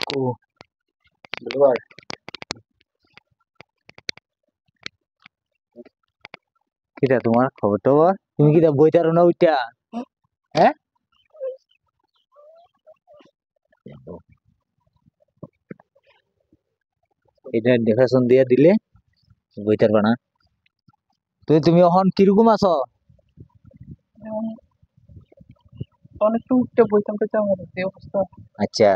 কো বুঝবার কিটা তোমার খবর টবর তুমি কিটা বইটারো না ওইটা হ্যাঁ এটা ডেফারেশন দিয়ে দিলে বইটার বানা তুমি এখন কিরকম আছো অনেকটা উঠতে বইতাম পেতে আমার এই অবস্থা। আচ্ছা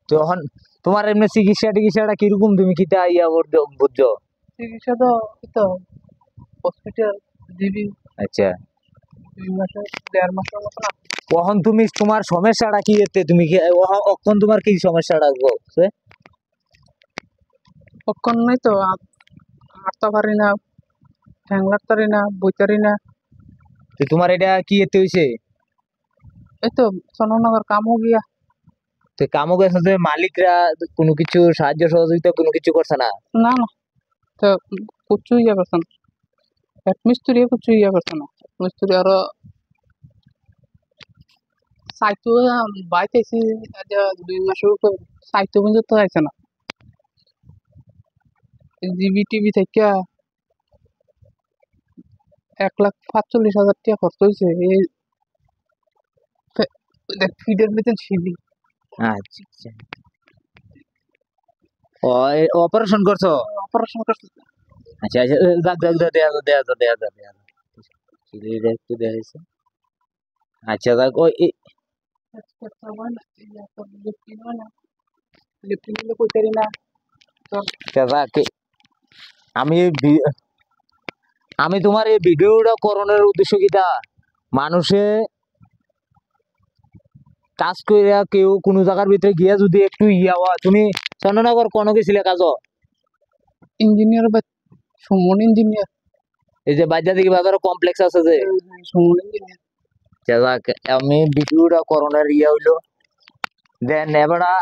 তো এখন তোমার এমনি চিকিৎসাটা কিরকম তুমি কিটা ইয়া বুঝছো চিকিৎসা তো তো হসপিটাল দিবি আচ্ছা 2 মাসে 1.5 মাসের মতো না। কখন তুমি তোমার সমস্যাটা কি এতে তুমি কি কখন তোমার কি সমস্যাটা বলছে কখন নাই তো হাঁটতে পারি না, ঠ্যাং লাগতে পারি না, বইতারি না। তো তোমার এটা কি এতে হইছে এই তো চন্দননগর কামও গিয়া। তো কামও গেছে যে মালিকরা কোনো কিছু সাহায্য সহযোগিতা কোনো কিছু করছে না না না, তো কুচু ইয়া করছে না, এক মিস্ত্রি কুচু ইয়া করছে না। মিস্ত্রি আরো সাইতো বাইতেছি আজ 2 মাসের উপর, সাইতো পর্যন্ত আইছে না। জিবি টিভি থেকে 1,45,000 টাকা খরচ হয়েছে এই ফিডের ভিতরে ছিলি। আচ্ছা আচ্ছা ও অপারেশন করছো অপারেশন করছে। আচ্ছা আচ্ছা যাক যাক যাক, দেয়া চিলিটা একটু দেখাইছে আচ্ছা যাক ওই লিফটিং হলে কইতারি না। যাক আমি আমি তোমার এই ভিডিওটা করণের উদ্দেশ্য কিটা মানুষে কাজ কইরা কেউ কোনো জায়গার ভিতরে গিয়া যদি একটু ইয়া হওয়া তুমি চন্দননগর কোন গেছিলে কাজ ইঞ্জিনিয়ার বা সুমন ইঞ্জিনিয়ার। এই যে বাজার দিকে বাজার কমপ্লেক্স আছে যে সুমন ইঞ্জিনিয়ার। যাক আমি ভিডিওটা করণের ইয়া হইলো দেন এবারা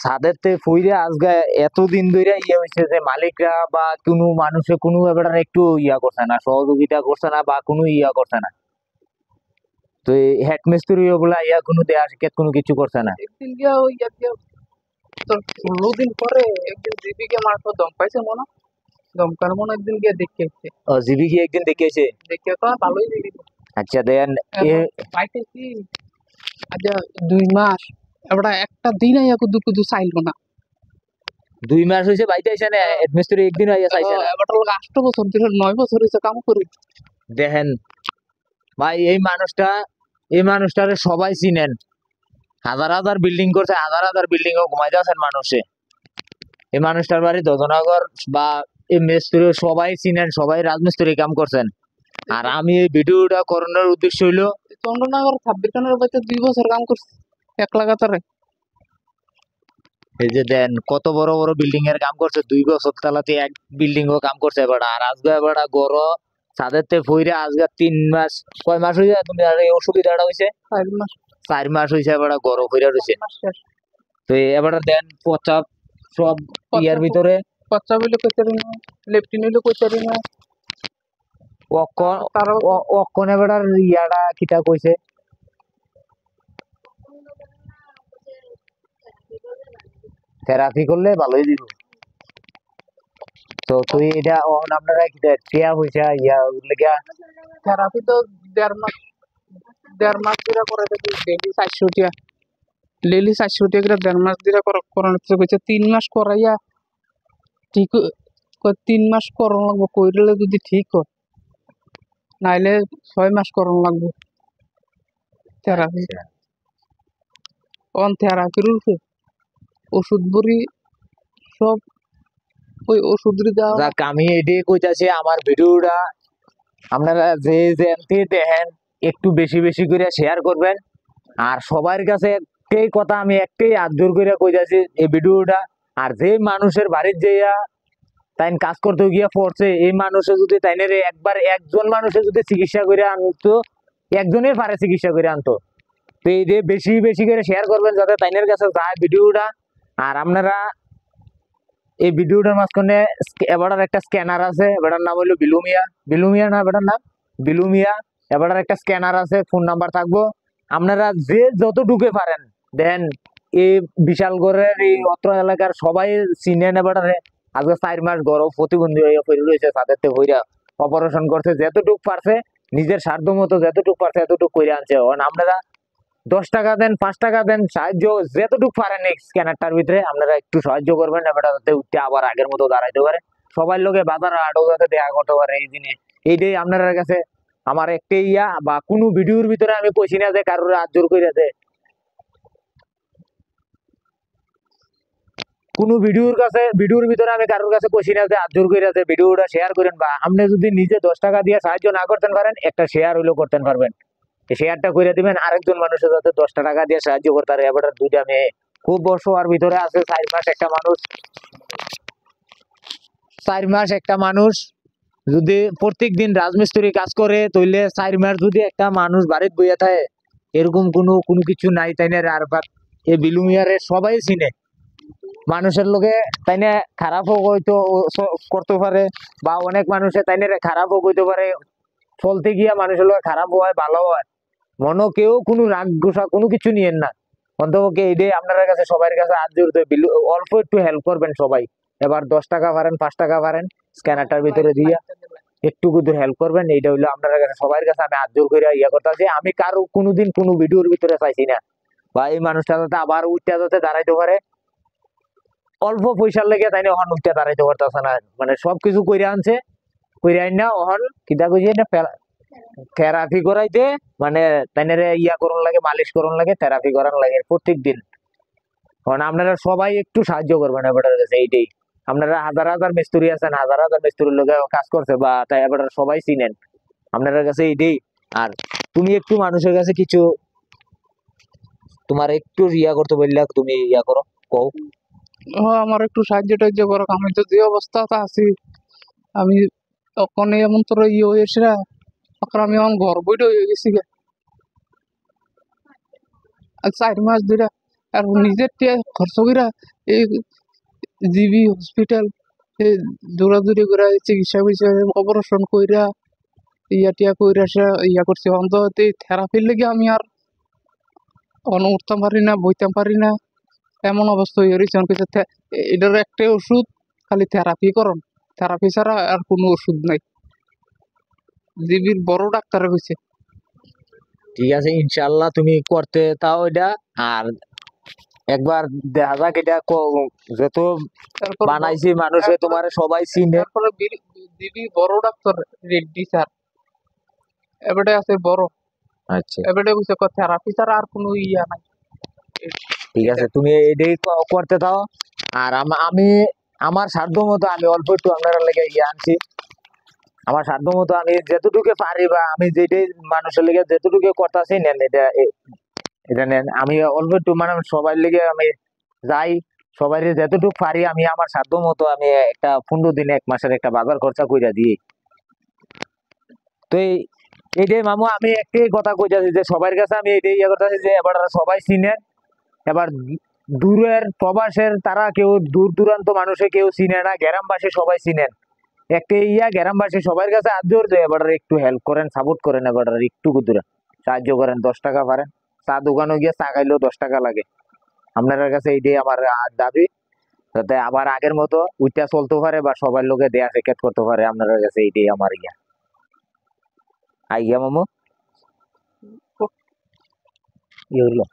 ছাদের তে ফুইরে আজকে এতদিন ধরে ইয়ে হয়েছে যে মালিকরা বা কোনো মানুষে কোনো এবার একটু ইয়া করছে না সহযোগিতা করছে না বা কোনো ইয়া করছে না তো হেড মিস্ত্রি বলা ইয়া কোনো দেয়া শিক্ষা কোনো কিছু করছে না একদিন গিয়া ওই গিয়া তোর 16 দিন পরে একদিন দিদিকে মার তো দম পাইছে মনে, দমকার মনে একদিন গিয়া দেখে আসছে। ও জিবি কি একদিন দেখিয়েছে দেখে তো ভালোই দিবি। আচ্ছা দেন পাইতেছি আজ 2 মাস, এবার একটা দিন আইয়া কুদু কুদু চাইল না। 2 মাস হয়েছে বাইতে আইসা না হেড মিস্ত্রি একদিন আইয়া চাইছে না এবার লোক 8 বছর ধরে 9 বছর হয়েছে কাম করি। দেখেন ভাই এই মানুষটারে সবাই চিনেন হাজার হাজার বিল্ডিং করছে হাজার হাজার বিল্ডিং ও ঘুমাই যাচ্ছেন মানুষে এই মানুষটার বাড়ি দজনগর বা এই মিস্ত্রি সবাই চিনেন সবাই রাজমিস্ত্রি কাম করছেন আর আমি এই ভিডিওটা করানোর উদ্দেশ্য হইলো চন্দ্রনগর 26 খানের বাড়িতে 2 বছর কাম করছে এক লাগাতারে। এই যে দেন কত বড় বড় বিল্ডিং এর কাম করছে 2 বছর তালাতে এক বিল্ডিং ও কাম করছে এবার আর আজকে এবার গড় ছাদের তে ফইরে আজকে 3 মাস কয় মাস হইছে তুমি আর এই অসুবিধাটা হইছে 4 মাস। 4 মাস হইছে এবার গড় ফইরা রইছে 4 মাস শেষ। তো এবার দেন পচা সব ইয়ার ভিতরে বাচ্চা বলে কইতারি না, লেফটিন হইলে কইতারি না। অক্ষণ এবার ইয়াটা কিটা কইছে থেরাপি করলে ভালোই দিব তো তুই এটা আপনারা টিয়া পয়সা ইয়া লেগা থেরাপি তো 1.5 মাস ধরে করে দেখি ডেইলি 400 টাকা, ডেইলি 400 টাকা করে 1.5 মাস ধরে করানোর তো কইছে 3 মাস করাইয়া ঠিক 3 মাস করানো লাগবো, কইলে যদি ঠিক হয় নাইলে 6 মাস করানো লাগবো থেরাপি। অন থেরাপির উপরে ওষুধ বড়ি সব ওই ওষুধ দেওয়া। যাক আমি এটাই কইতাছি আমার ভিডিওটা আপনারা যে যেতে দেখেন একটু বেশি বেশি করে শেয়ার করবেন আর সবার কাছে একটাই কথা আমি একটাই আদর করে কইতাছি এই ভিডিওটা আর যে মানুষের বাড়ির যেয়া তাই কাজ করতে গিয়া পড়ছে এই মানুষে যদি তাইনের একবার একজন মানুষের যদি চিকিৎসা করে আনতো একজনের পারে চিকিৎসা করে আনতো তো এই যে বেশি বেশি করে শেয়ার করবেন যাতে তাইনের কাছে যায় ভিডিওটা আর আপনারা এই ভিডিওটার মাঝখানে এবার একটা স্ক্যানার আছে এটার নাম হইলো বিলুমিয়া না এটার নাম বিলুমিয়া এবার একটা স্ক্যানার আছে, ফোন নাম্বার থাকবো, আপনারা যে যতটুকু পারেন দেন। এই বিশালগড়ের এই অত্র এলাকার সবাই চিনেন। এবারে আজকে 4 মাস গরম প্রতিবন্ধী হয়ে পড়ে রয়েছে, তাদের থেকে হইরা অপারেশন করছে, যেতটুক পারছে নিজের সাধ্য মতো যেতটুক পারছে এতটুক করে আনছে। আপনারা 10 টাকা দেন, 5 টাকা দেন, সাহায্য যেতটুকু পারেন এই স্ক্যানারটার ভিতরে আপনারা একটু সাহায্য করবেন। এবার যাতে উঠতে আবার আগের মতো দাঁড়াইতে পারে, সবার লোকে বাজার আটও যাতে দেখা করতে পারে। এই দিনে এইটাই আপনার কাছে আমার একটা ইয়া, বা কোনো ভিডিওর ভিতরে আমি কইছি না যে কারোর হাত জোর করে দে, কোনো ভিডিওর ভিতরে আমি কারোর কাছে কইছি না যে হাত জোর করে দে ভিডিওটা শেয়ার করেন। বা আপনি যদি নিজে 10 টাকা দিয়ে সাহায্য না করতে পারেন, একটা শেয়ার হইলেও করতে পারবেন, শেয়ারটা করে দিবেন আরেকজন মানুষের যাতে 10 টাকা দিয়ে সাহায্য করতে পারে। এবার দুইটা মেয়ে খুব বর্ষ আর ভিতরে আছে, 4 মাস একটা মানুষ, 4 মাস একটা মানুষ যদি প্রত্যেক দিন রাজমিস্ত্রি কাজ করে তইলে 4 মাস যদি একটা মানুষ বাড়িতে বইয়া থাকে, এরকম কোনো কোনো কিছু নাই তাই না। আর এই বিলুমিয়ারে সবাই চিনে, মানুষের লোকে তাই না খারাপও হয়তো করতে পারে, বা অনেক মানুষের তাই না খারাপও কইতে পারে, চলতে গিয়া মানুষের লোক খারাপ হয় ভালো হয়, মনে কেউ কোনো রাগ গোসা কোনো কিছু নিয়েন না। অন্তপক্ষে এইটাই আপনার কাছে সবার কাছে হাত জোড়তে, অল্প একটু হেল্প করবেন সবাই। এবার 10 টাকা পারেন, 5 টাকা পারেন, স্ক্যানারটার ভিতরে দিয়া একটু কুদুর হেল্প করবেন। এইটা হইলো আপনার কাছে সবার কাছে আমি হাত জোর করে ইয়া করতেছি। আমি কারো কোনোদিন কোনো ভিডিওর ভিতরে চাইছি না, বা এই মানুষটা যাতে আবার উঠতে যাতে দাঁড়াইতে পারে, অল্প পয়সার লেগে তাই না ওখান উঠতে দাঁড়াইতে পারতেছে না, মানে সবকিছু কইরে আনছে, কইরে আইন না ওখান কিতা কইছে না থেরাপি করাইতে, মানে তাইনারে ইয়া করুন লাগে, মালিশ করুন লাগে, থেরাপি করান লাগে প্রত্যেক দিন। কারণ আপনারা সবাই একটু সাহায্য করবেন এবার কাছে, এইটাই। আপনারা হাজার হাজার মিস্ত্রি আছেন, হাজার হাজার মিস্ত্রির লোকে কাজ করছে, বা তাই এবার সবাই চিনেন আপনার কাছে, এইটাই। আর তুমি একটু মানুষের কাছে কিছু তোমার একটু ইয়া করতে বললে তুমি ইয়া করো, কও। আমার একটু সাহায্য টাহায্য করো, আমি তো যে অবস্থাতে আছি, আমি তখন এমন তোর ইয়ে হয়েছে না, তখন আমি আমার ঘর বইটা হয়ে গেছি গে। আর 4 মাস ধরে আর নিজের টিয়া খরচ কইরা এই জিবি হসপিটাল দৌড়াদৌড়ি করে চিকিৎসা করছে, অপারেশন কইরা ইয়া টিয়া কইরা সে ইয়া করছে। অন্তত এই থেরাপির লেগে আমি আর উঠতাম পারি না, বইতাম পারি না, এমন অবস্থা হয়ে রয়েছে। আমার কাছে এটার একটাই ওষুধ, খালি থেরাপি করন, থেরাপি ছাড়া আর কোনো ওষুধ নাই। জিবির বড় ডাক্তারে কইছে। ঠিক আছে, ইনশাল্লাহ তুমি করতে তাও এটা। আর একবার দেখা যাক এটা যত তারপর বানাইছি মানুষে তোমার সবাই চিনে। তারপরে জিবি বড় ডাক্তার রেড্ডি স্যার, এবারে আছে বড়, আচ্ছা এবারে কইছে থেরাপি ছাড়া আর কোনো ইয়া নাই। ঠিক আছে, তুমি এটাই করতে দাও। আর আমি আমার সাধ্য মতো আমি অল্প একটু আপনারা লেগে ইয়ে আনছি, আমার সাধ্য মতো আমি যেতটুকু পারি, বা আমি যেটাই মানুষের লেগে যেতটুকু করতেছি নেন, এটা এটা নেন। আমি অল্প একটু মানে সবাই লেগে আমি যাই, সবাই যতটুকু পারি আমি আমার সাধ্য মতো আমি একটা 15 দিনে 1 মাসের একটা বাজার খরচা কইরা দিই। তো এইটাই মামু, আমি একটাই কথা কইতাছি যে সবার কাছে আমি এইটাই ইয়ে করতেছি যে এবার সবাই চিনেন। এবার দূরের প্রবাসের তারা কেউ দূর দূরান্ত মানুষে কেউ চিনে না, গ্রামবাসী সবাই চিনেন। একটা ইয়া গ্রামবাসী সবার কাছে হাত জোর দেয়, এবার একটু হেল্প করেন, সাপোর্ট করেন, এবার একটু দূরে সাহায্য করেন। 10 টাকা পারেন, চা দোকানে গিয়ে চা খাইলেও 10 টাকা লাগে। আপনার কাছে এইটাই আমার দাবি, যাতে আবার আগের মতো উইটা চলতে পারে, বা সবার লোকে দেয়া সেকেট করতে পারে। আপনার কাছে এইটাই আমার ইয়া আইয়া মামু, ইয়ে হইলো।